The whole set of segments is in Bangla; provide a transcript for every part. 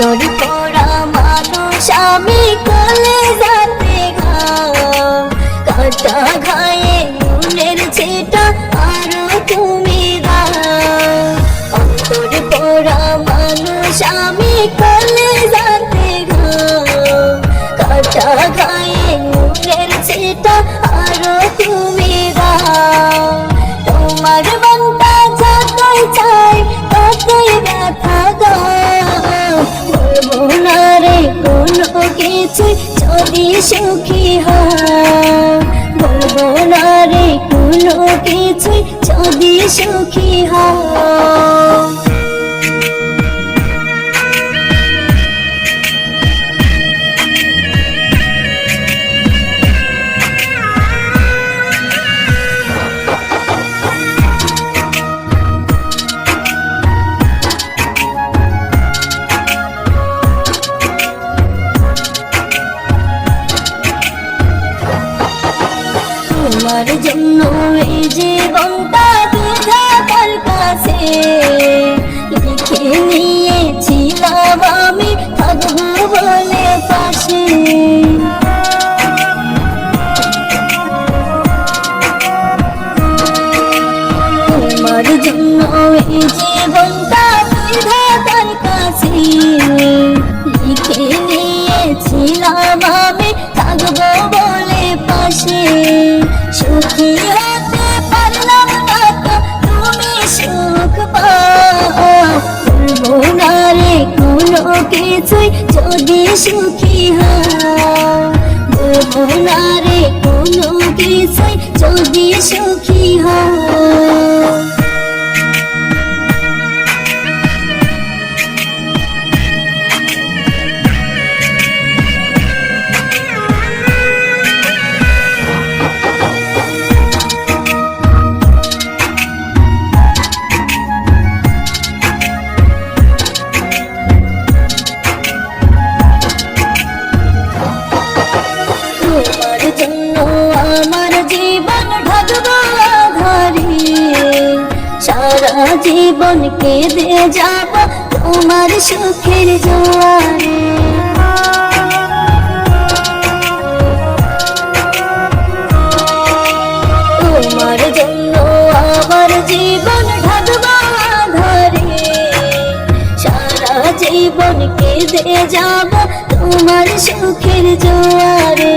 অন্তর পোড়া মানুষ আমি, কলেজাতে ঘাম, কাটা ঘায়ে নুনের ছিটা আরো তুমি দাও। অন্তর পোড়া মানুষ আমি, কলেজাতে ঘাম, কাটা ঘায়ে নুনের ছিটা আরো তুমি দাও। তোমার মনটা যতই চাই ততই ব্যথা দাও, বলবো না রে কোনো কিছু যদি সুখী হও, বলবো না রে কোনো কিছু যদি সুখী হও। তোমার জন্য এই জীবনটা বিধাতার কাছে লিখে নিয়েছিলাম আমি, থাকবো বলে পাশে। তোমার জন্য এই জীবনটা বিধাতার কাছে লিখে নিয়েছিলাম আমি, থাকবো বলে পাশে। সুখী হতে পারলাম না তো তুমি সুখ পাও, বলবো না রে কোনো কিছুই যদি সুখী হও, বলবো না রে কোনো কিছুই যদি সুখী হও। তোমার জন্য আমার জীবন ঢাকবো আধারে, সারা জীবন কেঁদে যাব তোমার সুখের জোয়ারে। তোমার জন্য আমার জীবন ঢাকবো আধারে, সারা জীবন কেঁদে যাব তোমার সুখের জোয়ারে।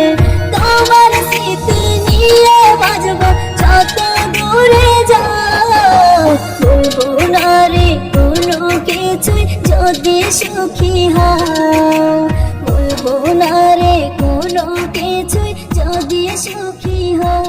তোমার স্মৃতি নিয়ে বাজবো যত দূরে যাও, বলবো না রে কোনো কিছুই যদি সুখী হও, বলবো না রে কোনো কিছুই যদি সুখী হও।